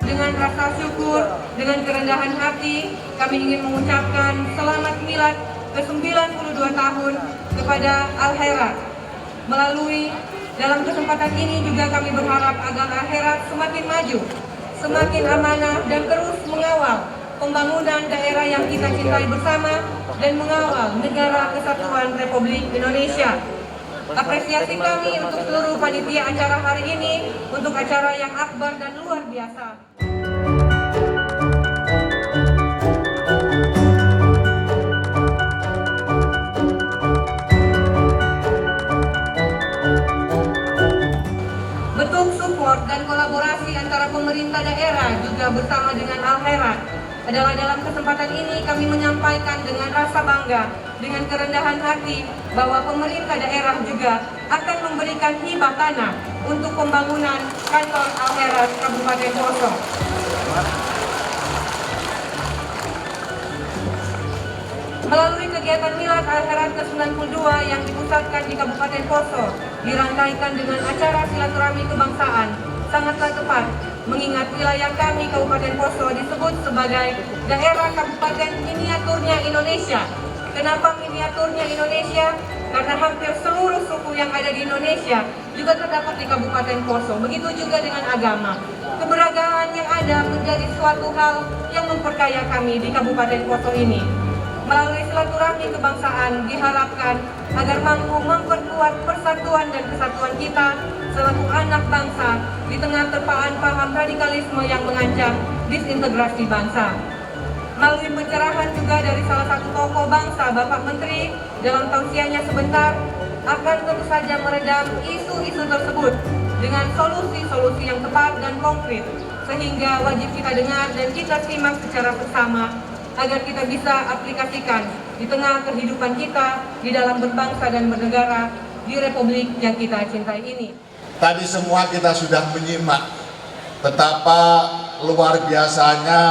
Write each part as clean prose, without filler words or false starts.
Dengan rasa syukur, dengan kerendahan hati, kami ingin mengucapkan selamat milad ke-92 tahun kepada Al-Khairat. Melalui dalam kesempatan ini juga kami berharap agar Al-Khairat semakin maju, semakin amanah dan terus mengawal pembangunan daerah yang kita cintai bersama dan mengawal negara kesatuan Republik Indonesia. Apresiasi kami untuk seluruh panitia acara hari ini untuk acara yang akbar dan luar biasa. Bentuk support dan kolaborasi antara pemerintah daerah juga bersama dengan Al-Khairat adalah dalam kesempatan ini kami menyampaikan dengan rasa bangga, dengan kerendahan hati bahwa pemerintah daerah juga akan memberikan hibah tanah untuk pembangunan kantor Al-Khairat Kabupaten Poso. Melalui kegiatan Milad Al-Khairat ke-92 yang dipusatkan di Kabupaten Poso, dirangkaikan dengan acara silaturahmi kebangsaan, sangatlah tepat mengingat wilayah kami Kabupaten Poso disebut sebagai daerah kabupaten miniaturnya Indonesia. Kenapa miniaturnya Indonesia? Karena hampir seluruh suku yang ada di Indonesia juga terdapat di Kabupaten Poso. Begitu juga dengan agama. Keberagaman yang ada menjadi suatu hal yang memperkaya kami di Kabupaten Poso ini. Melalui silaturahmi kebangsaan diharapkan agar mampu memperkuat persatuan dan kesatuan kita selaku anak bangsa di tengah terpaan paham radikalisme yang mengancam disintegrasi bangsa. Melalui pencerahan juga dari salah satu tokoh bangsa, Bapak Menteri, dalam tausiahnya sebentar, akan tentu saja meredam isu-isu tersebut dengan solusi-solusi yang tepat dan konkret, sehingga wajib kita dengar dan kita simak secara bersama agar kita bisa aplikasikan di tengah kehidupan kita di dalam berbangsa dan bernegara di Republik yang kita cintai ini. Tadi semua kita sudah menyimak betapa luar biasanya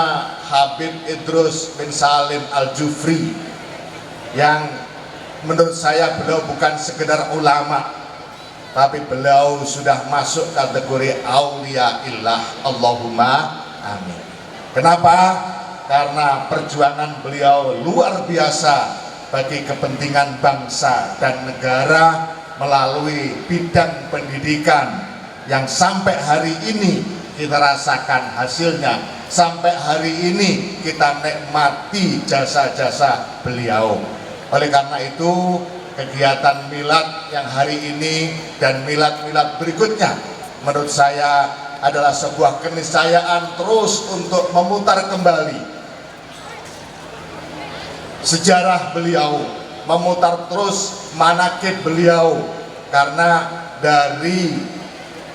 Habib Idrus bin Salim Al-Jufri, yang menurut saya beliau bukan sekedar ulama, tapi beliau sudah masuk kategori aulia illah. Allahumma amin. Kenapa? Karena perjuangan beliau luar biasa bagi kepentingan bangsa dan negara melalui bidang pendidikan yang sampai hari ini kita rasakan hasilnya, sampai hari ini kita nikmati jasa-jasa beliau. Oleh karena itu kegiatan milad yang hari ini dan milad-milad berikutnya menurut saya adalah sebuah keniscayaan terus untuk memutar kembali sejarah beliau, memutar terus manaqib beliau, karena dari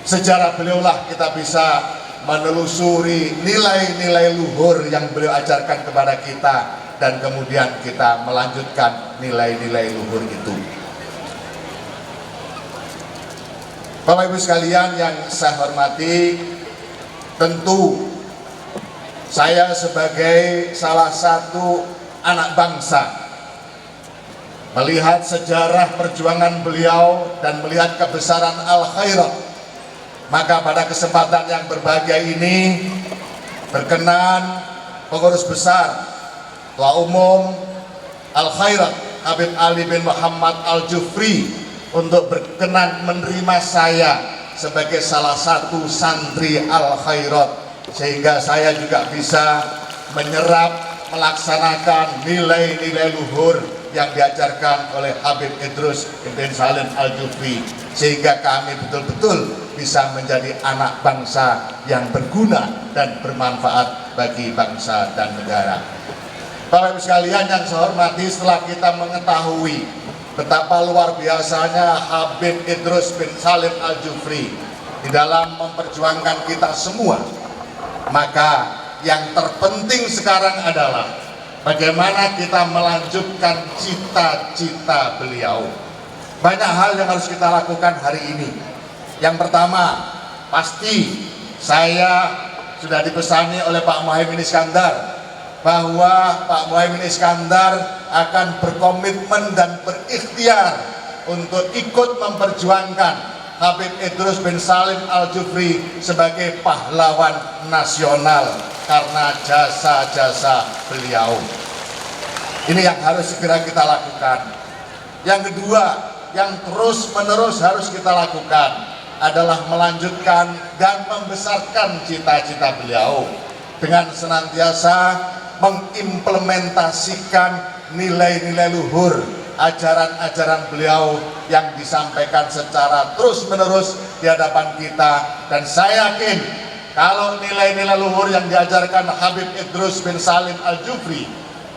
sejarah beliaulah kita bisa menelusuri nilai-nilai luhur yang beliau ajarkan kepada kita, dan kemudian kita melanjutkan nilai-nilai luhur itu. Bapak Ibu sekalian yang saya hormati, tentu saya sebagai salah satu anak bangsa melihat sejarah perjuangan beliau dan melihat kebesaran Al-Khairat, maka pada kesempatan yang berbahagia ini berkenan pengurus besar Ketua Umum Al-Khairat Habib Ali bin Muhammad Al-Jufri untuk berkenan menerima saya sebagai salah satu santri Al-Khairat, sehingga saya juga bisa menyerap, melaksanakan nilai-nilai luhur yang diajarkan oleh Habib Idrus bin Salim Al-Jufri, sehingga kami betul-betul bisa menjadi anak bangsa yang berguna dan bermanfaat bagi bangsa dan negara. Bapak Ibu sekalian yang saya hormati, setelah kita mengetahui betapa luar biasanya Habib Idrus bin Salim Al-Jufri di dalam memperjuangkan kita semua, maka yang terpenting sekarang adalah bagaimana kita melanjutkan cita-cita beliau. Banyak hal yang harus kita lakukan hari ini. Yang pertama, pasti saya sudah dipesani oleh Pak Muhaimin Iskandar bahwa Pak Muhaimin Iskandar akan berkomitmen dan berikhtiar untuk ikut memperjuangkan Habib Idrus bin Salim Al-Jufri sebagai pahlawan nasional karena jasa-jasa beliau. Ini yang harus segera kita lakukan. Yang kedua, yang terus-menerus harus kita lakukan adalah melanjutkan dan membesarkan cita-cita beliau dengan senantiasa mengimplementasikan nilai-nilai luhur, ajaran-ajaran beliau yang disampaikan secara terus-menerus di hadapan kita. Dan saya yakin kalau nilai-nilai luhur yang diajarkan Habib Idrus bin Salim Al-Jufri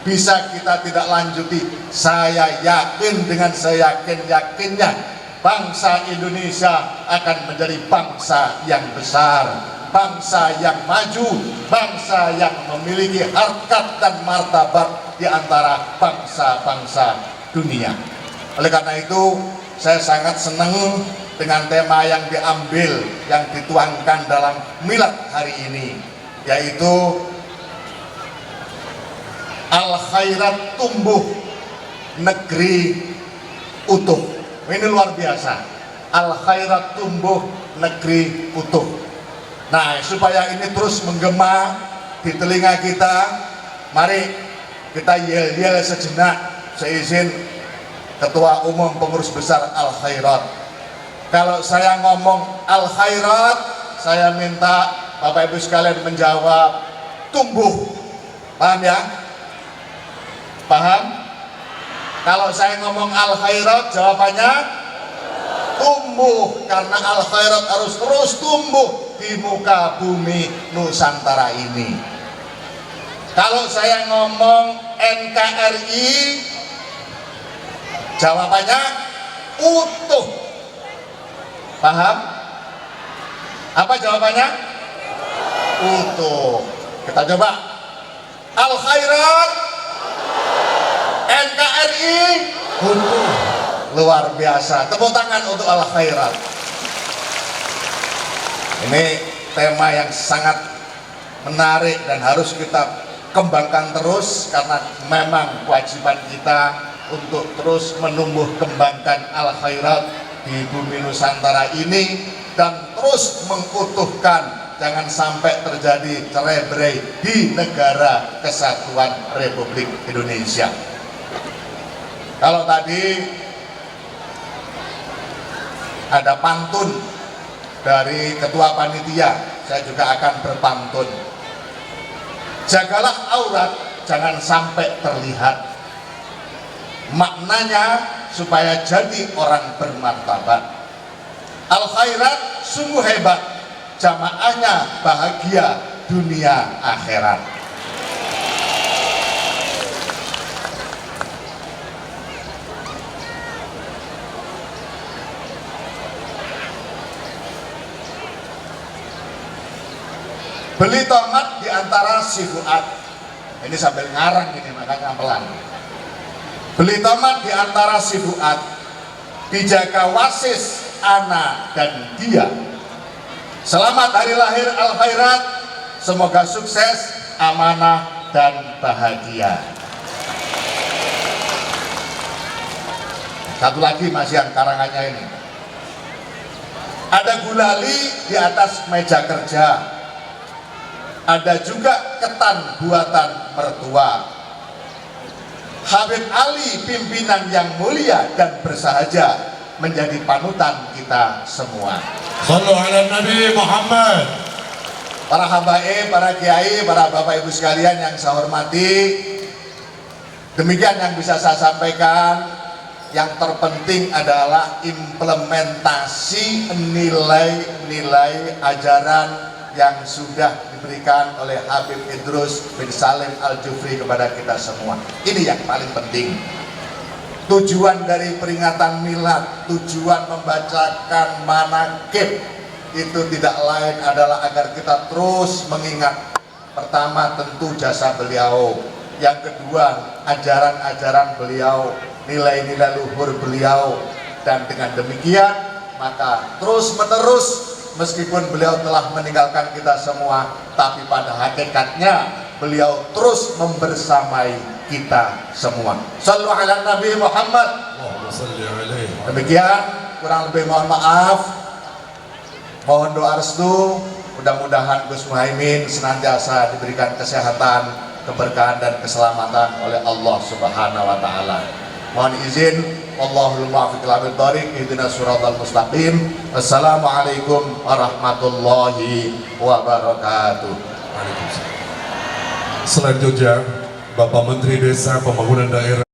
bisa kita tidak lanjuti, saya yakin dengan seyakin-yakinnya bangsa Indonesia akan menjadi bangsa yang besar, bangsa yang maju, bangsa yang memiliki harkat dan martabat di antara bangsa-bangsa dunia. Oleh karena itu, saya sangat senang dengan tema yang diambil, yang dituangkan dalam milad hari ini, yaitu Al-Khairat tumbuh, negeri utuh. Ini luar biasa. Al-Khairat tumbuh, negeri utuh. Nah, supaya ini terus menggema di telinga kita, mari kita yel-yel sejenak seizin Ketua Umum Pengurus Besar Al-Khairat. Kalau saya ngomong Al-Khairat, saya minta Bapak Ibu sekalian menjawab tumbuh. Paham ya? Paham? Kalau saya ngomong Al-Khairat, jawabannya tumbuh, karena Al-Khairat harus terus tumbuh di muka bumi Nusantara ini. Kalau saya ngomong NKRI, jawabannya utuh. Paham? Apa jawabannya? Utuh. Kita coba. Al-Khairat, NKRI, utuh. Luar biasa. Tepuk tangan untuk Al-Khairat. Ini tema yang sangat menarik dan harus kita kembangkan terus, karena memang kewajiban kita untuk terus menumbuh kembangkan Al-Khairat di bumi Nusantara ini dan terus mengutuhkan, jangan sampai terjadi cerai-berai di negara kesatuan Republik Indonesia. Kalau tadi ada pantun dari ketua panitia, saya juga akan berpantun. Jagalah aurat, jangan sampai terlihat. Maknanya supaya jadi orang bermartabat. Al-Khairat sungguh hebat, jamaahnya bahagia dunia akhirat. Beli tomat di antara si Fuad. Ini sambil ngarang ini, makanya pelan. Beli tomat di antara si Fuad, dijaga wasis, ana dan dia. Selamat hari lahir Al-Khairat, semoga sukses, amanah dan bahagia. Satu lagi masih yang karangannya ini. Ada gulali di atas meja kerja. Ada juga ketan buatan mertua. Habib Ali, pimpinan yang mulia dan bersahaja, menjadi panutan kita semua. Sallu ala Nabi Muhammad. Para habaib, para kiai, para bapak ibu sekalian yang saya hormati, demikian yang bisa saya sampaikan. Yang terpenting adalah implementasi nilai-nilai ajaran yang sudah diberikan oleh Habib Idrus bin Salim Al-Jufri kepada kita semua. Ini yang paling penting. Tujuan dari peringatan milad, tujuan membacakan manaqib itu tidak lain adalah agar kita terus mengingat, pertama tentu jasa beliau, yang kedua ajaran-ajaran beliau, nilai-nilai luhur beliau, dan dengan demikian maka terus menerus, meskipun beliau telah meninggalkan kita semua, tapi pada hakikatnya beliau terus membersamai kita semua. Sallu ala Nabi Muhammad. Allahumma salli alaihi. Demikian, kurang lebih mohon maaf. Mohon doa restu, mudah-mudahan Gus Muhaimin senantiasa diberikan kesehatan, keberkahan dan keselamatan oleh Allah Subhanahu wa taala. Mohon izin, Allahul muwaffiq ila thoriq, ihdinas siratal mustaqim. Assalamualaikum warahmatullahi wabarakatuh. Selanjutnya, Bapak Menteri Desa Pembangunan Daerah